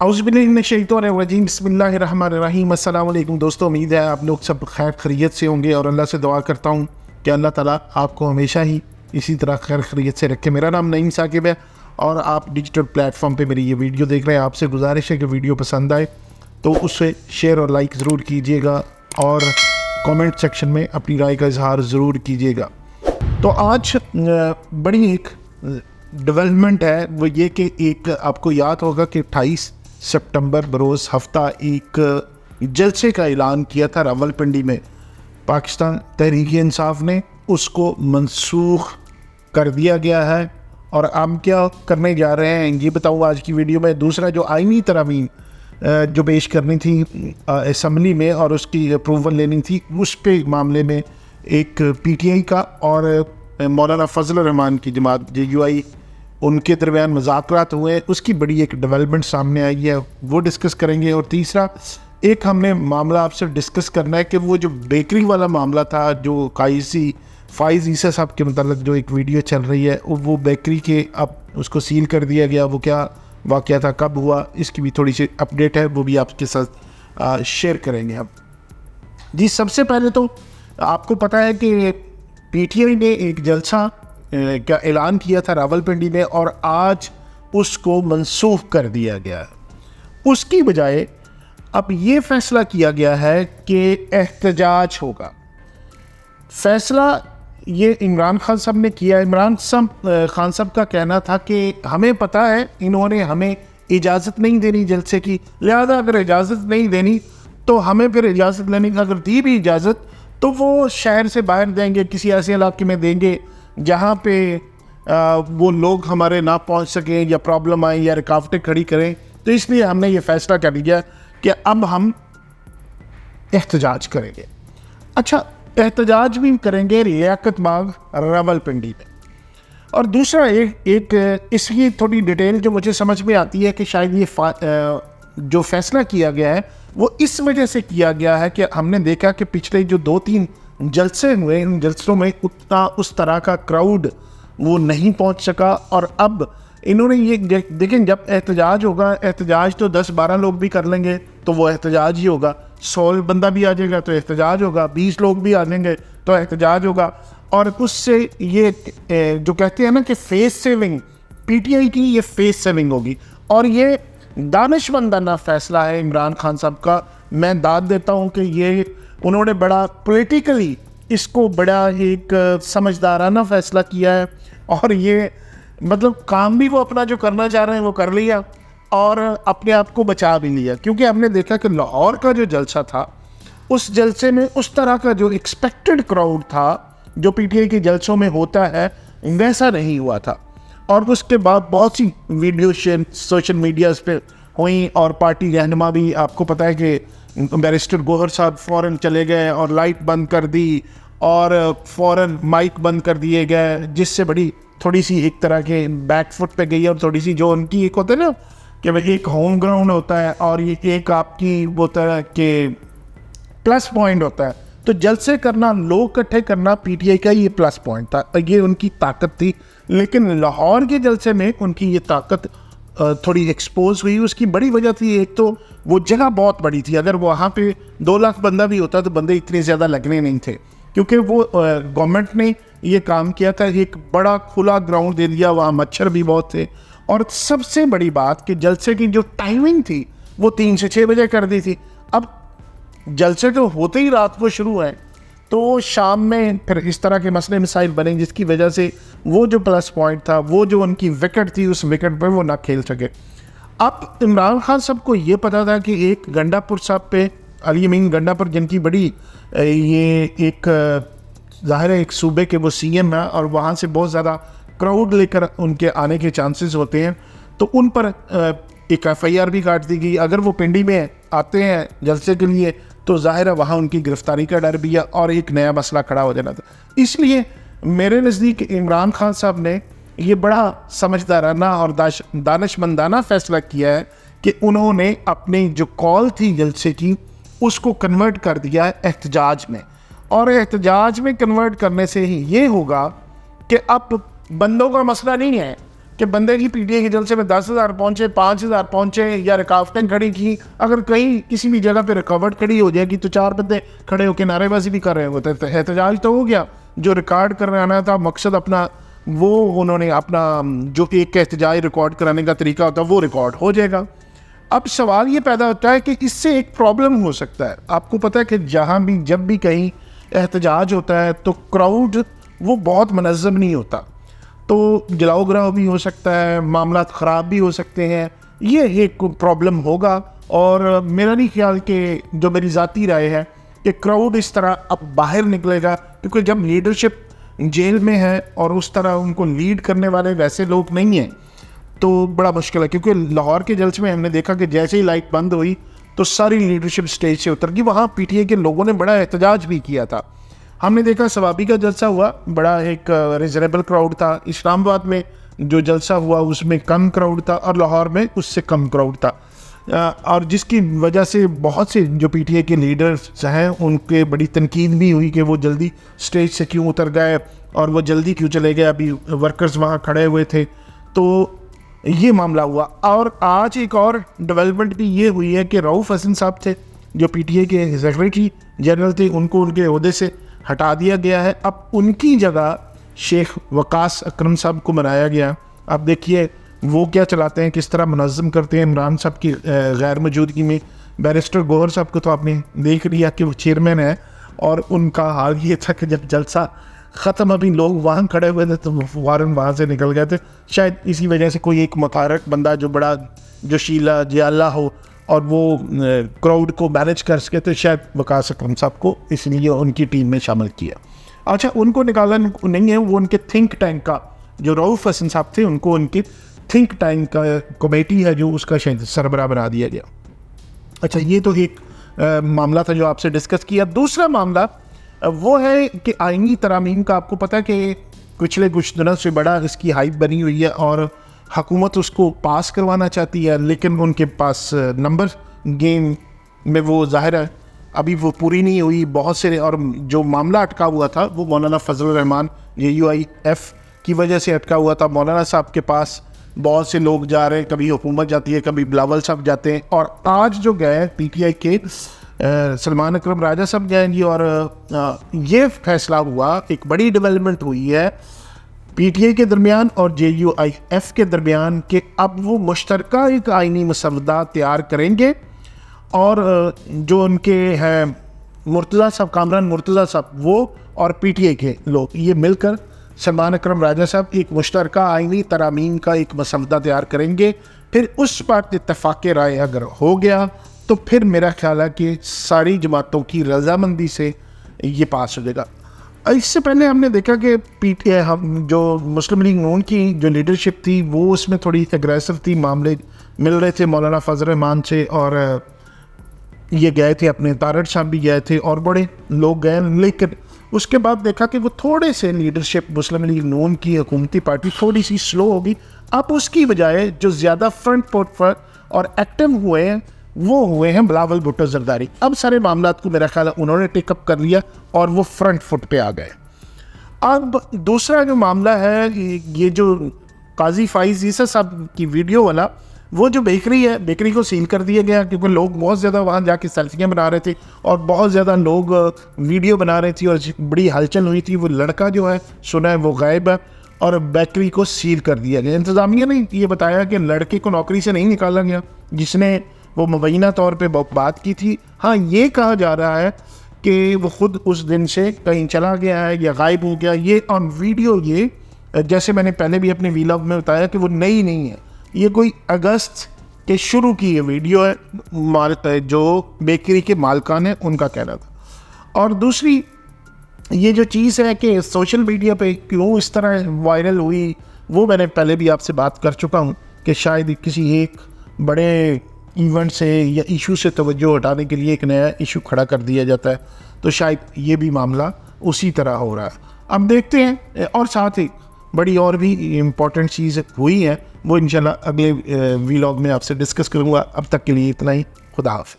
औज़ुबिल्लाहिमिनश्शैतानिर्रजीम बिस्मिल्लाहिर्रहमानिर्रहीम। अस्सलाम वालेकुम दोस्तों, उम्मीद है आप लोग सब खैर खैरियत से होंगे और अल्लाह से दुआ करता हूँ कि अल्लाह ताला आपको हमेशा ही इसी तरह खैर खैरियत से रखे। मेरा नाम नईम साकिब है और आप डिजिटल प्लेटफॉर्म पे मेरी ये वीडियो देख रहे हैं। आपसे गुजारिश है कि वीडियो पसंद आए तो उसे शेयर और लाइक ज़रूर कीजिएगा और कमेंट सेक्शन में अपनी राय का इजहार ज़रूर कीजिएगा। तो आज बड़ी एक डेवलपमेंट है, वो ये कि एक आपको याद होगा कि 28 सितंबर बरोज़ हफ्ता एक जलसे का ऐलान किया था रावलपिंडी में। पाकिस्तान तहरीक इंसाफ ने उसको मनसूख कर दिया गया है और हम क्या करने जा रहे हैं ये बताऊँ आज की वीडियो में। दूसरा, जो आईनी तरमीम जो पेश करनी थी असम्बली में और उसकी अप्रूवल लेनी थी, उस पे मामले में एक PTI का और मौलाना फजल रहमान की जमात JUI उनके दरमियान मुज़ाकरात हुए, उसकी बड़ी एक डेवलपमेंट सामने आई है, वो डिस्कस करेंगे। और तीसरा एक हमने मामला आपसे डिस्कस करना है कि वो जो बेकरी वाला मामला था, जो कायसी फ़ाइज़ ईसा साहब के मतलब जो एक वीडियो चल रही है, वो बेकरी के अब उसको सील कर दिया गया। वो क्या वाक़या था, कब हुआ, इसकी भी थोड़ी सी अपडेट है, वो भी आपके साथ शेयर करेंगे अब जी। सबसे पहले तो आपको पता है कि PTI ने एक जलसा का ऐलान किया था रावलपिंडी में और आज उसको मनसूख कर दिया गया है। उसकी बजाय अब ये फैसला किया गया है कि एहतजाज होगा। फैसला ये इमरान खान साहब ने किया। इमरान खान साहब का कहना था कि हमें पता है इन्होंने हमें इजाज़त नहीं देनी जलसे की, लिहाजा अगर इजाज़त नहीं देनी तो हमें फिर इजाज़त लेने की, अगर दी भी इजाज़त तो वो शहर से बाहर देंगे, किसी ऐसे इलाके में देंगे जहाँ पे वो लोग हमारे ना पहुँच सकें या प्रॉब्लम आए या रुकावटें खड़ी करें। तो इसलिए हमने ये फ़ैसला कर लिया कि अब हम एहतजाज करेंगे। अच्छा, एहतजाज भी करेंगे लियाकत बाग रावलपिंडी में। और दूसरा एक इसकी थोड़ी डिटेल जो मुझे समझ में आती है कि शायद ये जो फ़ैसला किया गया है वो इस वजह से किया गया है कि हमने देखा कि पिछले जो 2-3 जलसे हुए, इन जलसों में उतना उस तरह का क्राउड वो नहीं पहुंच सका। और अब इन्होंने ये देखें, जब एहतजाज होगा, एहतजाज तो 10-12 लोग भी कर लेंगे तो वो एहतजाज ही होगा, 100 बंदा भी आ जाएगा तो एहतजाज होगा, 20 लोग भी आ जाएंगे तो एहतजाज होगा। और उससे ये जो कहते हैं ना कि फेस सेविंग, PTI की ये फेस सेविंग होगी। और ये दानिशमंदाना फ़ैसला है इमरान खान साहब का। मैं दाद देता हूँ कि ये उन्होंने बड़ा पॉलिटिकली इसको बड़ा एक समझदाराना फ़ैसला किया है और ये मतलब काम भी वो अपना जो करना चाह रहे हैं वो कर लिया और अपने आप को बचा भी लिया। क्योंकि हमने देखा कि लाहौर का जो जलसा था, उस जलसे में उस तरह का जो एक्सपेक्टेड क्राउड था जो PTI के जलसों में होता है, वैसा नहीं हुआ था। और उसके बाद बहुत सी वीडियो शेयर सोशल मीडियाज़ पे हुई और पार्टी रहनुमा भी, आपको पता है कि बैरिस्टर गौहर साहब फ़ौरन चले गए और लाइट बंद कर दी और फ़ौरन माइक बंद कर दिए गए, जिससे बड़ी थोड़ी सी एक तरह के बैकफुट पे गई। और थोड़ी सी जो उनकी एक होता है ना कि भाई एक होम ग्राउंड होता है और ये एक आपकी वो तरह के प्लस पॉइंट होता है, तो जलसे करना, लोग इकट्ठे करना PTI का ये प्लस पॉइंट था, ये उनकी ताकत थी। लेकिन लाहौर के जलसे में उनकी ये ताकत थोड़ी एक्सपोज हुई। उसकी बड़ी वजह थी, एक तो वो जगह बहुत बड़ी थी। अगर वहाँ पे 2 लाख बंदा भी होता तो बंदे इतने ज़्यादा लगने नहीं थे, क्योंकि वो गवर्नमेंट ने ये काम किया था, एक बड़ा खुला ग्राउंड दे दिया, वहाँ मच्छर भी बहुत थे। और सबसे बड़ी बात कि जलसे की जो टाइमिंग थी वो 3 से 6 बजे कर दी थी। अब जलसे तो होते ही रात को शुरू हैं तो शाम में फिर इस तरह के मसले मसाइल बने, जिसकी वजह से वो जो प्लस पॉइंट था, वो जो उनकी विकेट थी, उस विकेट पर वो ना खेल सके। अब इमरान खान साहब को ये पता था कि एक गंडापुर साहब पे, अली अमीन गंडापुर, जिनकी बड़ी ये एक ज़ाहिर है एक सूबे के वो CM है और वहाँ से बहुत ज़्यादा क्राउड लेकर उनके आने के चांसेस होते हैं, तो उन पर एक FIR भी काट दी गई। अगर वो पिंडी में आते हैं जलसे के लिए तो ज़ाहिर है वहाँ उनकी गिरफ्तारी का डर भी है और एक नया मसला खड़ा हो जाना था। इसलिए मेरे नज़दीक इमरान खान साहब ने ये बड़ा समझदाराना और दानिशमंदाना फ़ैसला किया है कि उन्होंने अपनी जो कॉल थी जलसे की उसको कन्वर्ट कर दिया है एहतजाज में। और एहतजाज में कन्वर्ट करने से ही ये होगा कि अब बंदों का मसला नहीं है कि बंदे की पीटीए के जलसे में 10,000 पहुँचे, 5,000 पहुँचे या रुकावटें खड़ी की, अगर कहीं किसी भी जगह पे रुकावट खड़ी हो जाएगी तो 4 बंदे खड़े होकर नारेबाजी भी कर रहे होते तो एहतजाज तो हो गया। जो रिकॉर्ड कराना था मकसद अपना, वो उन्होंने अपना जो कि एक एहतजाज रिकॉर्ड कराने का तरीका होता है वो रिकॉर्ड हो जाएगा। अब सवाल ये पैदा होता है कि इससे एक प्रॉब्लम हो सकता है। आपको पता है कि जहाँ भी जब भी कहीं एहतजाज होता है तो क्राउड वो बहुत मनज़्ज़म नहीं होता, तो जलाओ गिराव भी हो सकता है, मामला ख़राब भी हो सकते हैं, ये एक प्रॉब्लम होगा। और मेरा नहीं ख्याल कि, जो मेरी ज़ाती राय है, कि क्राउड इस तरह अब बाहर निकलेगा, क्योंकि जब लीडरशिप जेल में है और उस तरह उनको लीड करने वाले वैसे लोग नहीं हैं तो बड़ा मुश्किल है। क्योंकि लाहौर के जलसे में हमने देखा कि जैसे ही लाइट बंद हुई तो सारी लीडरशिप स्टेज से उतर गई। वहाँ पीटीआई के लोगों ने बड़ा एहतजाज भी किया था। हमने देखा सवाबी का जलसा हुआ, बड़ा एक रिजनेबल क्राउड था। इस्लामाबाद में जो जलसा हुआ उसमें कम क्राउड था और लाहौर में उससे कम क्राउड था, और जिसकी वजह से बहुत से जो पीटीआई के लीडर्स हैं उनके बड़ी तनकीद भी हुई कि वो जल्दी स्टेज से क्यों उतर गए और वो जल्दी क्यों चले गए, अभी वर्कर्स वहाँ खड़े हुए थे। तो ये मामला हुआ। और आज एक और डेवलपमेंट भी ये हुई है कि रऊफ़ हसन साहब थे जो पीटीआई के सेक्रेटरी जनरल थे, उनको उनके ओहदे से हटा दिया गया है। अब उनकी जगह शेख वकास अकरम साहब को बनाया गया। अब देखिए वो क्या चलाते हैं, किस तरह मुनज़्ज़म करते हैं। इमरान साहब की गैर मौजूदगी में बैरिस्टर गौहर साहब को तो आपने देख लिया कि वो चेयरमैन है, और उनका हाल ये था कि जब जलसा ख़त्म अभी लोग वहाँ खड़े हुए थे तो वारन वहाँ से निकल गए थे। शायद इसी वजह से कोई एक मुतारक बंदा जो बड़ा जोशीला जियाला हो और वो क्राउड को मैनेज कर सके, तो शायद वकास अकरम साहब को इसलिए उनकी टीम में शामिल किया। अच्छा, उनको निकाला नहीं है, वो उनके थिंक टैंक का, जो रऊफ़ हसन साहब थे उनको उनकी थिंक टैंक का कमेटी है जो उसका शायद सरबराह बना दिया गया। अच्छा, ये तो एक मामला था जो आपसे डिस्कस किया। दूसरा मामला वो है कि आईनी तरामीम का। आपको पता है कि पिछले कुछ दिनों से बड़ा इसकी हाइप बनी हुई है और हुकूमत उसको पास करवाना चाहती है, लेकिन उनके पास नंबर गेम में वो ज़ाहिर है अभी वो पूरी नहीं हुई। बहुत से, और जो मामला अटका हुआ था वो मौलाना फजल रहमान JUIF की वजह से अटका हुआ था। मौलाना साहब के पास बहुत से लोग जा रहे हैं, कभी हुकूमत जाती है, कभी बिलावल साहब जाते हैं, और आज जो गए PTI के सलमान अकरम राजा साहब गए जी। और ये फैसला हुआ, एक बड़ी डेवलपमेंट हुई है PTI के दरमियान और JUIF के दरमियान कि अब वो मुश्तरका एक आइनी मसवदा तैयार करेंगे, और जो उनके हैं मुर्तज़ा साहब, कामरान मुर्तज़ा साहब, वो और PTI के लोग ये मिलकर सलमान अकरम राजा साहब एक मुश्तरका आइनी तरामीम का एक मसवदा तैयार करेंगे। फिर उस पर इत्तफाक़ राय अगर हो गया तो फिर मेरा ख्याल है कि सारी जमातों की रजामंदी से ये पास हो जाएगा। इससे पहले हमने देखा कि PTI, हम जो मुस्लिम लीग नून की जो लीडरशिप थी वो उसमें थोड़ी एग्रेसिव थी, मामले मिल रहे थे मौलाना फजल रहमान से, और ये गए थे अपने तारड़ साहब भी गए थे और बड़े लोग गए, लेकिन उसके बाद देखा कि वो थोड़े से लीडरशिप मुस्लिम लीग नून की हुकूमती पार्टी थोड़ी सी स्लो होगी। अब उसकी बजाय जो ज़्यादा फ्रंट पोर्ट पर और एक्टिव हुए हैं वो हुए हैं बिलावल भुट्टो जरदारी। अब सारे मामलात को मेरा ख्याल है उन्होंने टेकअप कर लिया और वो फ्रंट फुट पे आ गए। अब दूसरा जो मामला है, ये जो काजी फाइज ईसा साहब की वीडियो वाला, वो जो बेकरी है, बेकरी को सील कर दिया गया क्योंकि लोग बहुत ज़्यादा वहाँ जाके सेल्फियाँ बना रहे थे और बहुत ज़्यादा लोग वीडियो बना रहे थे और बड़ी हलचल हुई थी। वो लड़का जो है सुना है वो गायब है और बेकरी को सील कर दिया गया। इंतज़ामिया ने ये बताया कि लड़के को नौकरी से नहीं निकाला गया जिसने वो मुबैना तौर पे बात की थी। हाँ, ये कहा जा रहा है कि वो ख़ुद उस दिन से कहीं चला गया है या गायब हो गया। ये ऑन वीडियो, ये जैसे मैंने पहले भी अपने वीलॉग में बताया कि वो नई नहीं है, ये कोई अगस्त के शुरू की ये वीडियो है, जो बेकरी के मालकान है उनका कहना था। और दूसरी ये जो चीज़ है कि सोशल मीडिया पे क्यों इस तरह वायरल हुई, वो मैंने पहले भी आपसे बात कर चुका हूँ कि शायद किसी एक बड़े इवेंट से या इशू से तवज्जो हटाने के लिए एक नया इशू खड़ा कर दिया जाता है, तो शायद ये भी मामला उसी तरह हो रहा है। अब देखते हैं। और साथ ही बड़ी और भी इम्पॉर्टेंट चीज़ हुई है, वो इंशाल्लाह अगले वीलॉग में आपसे डिस्कस करूँगा। अब तक के लिए इतना ही। खुदा हाफिज़।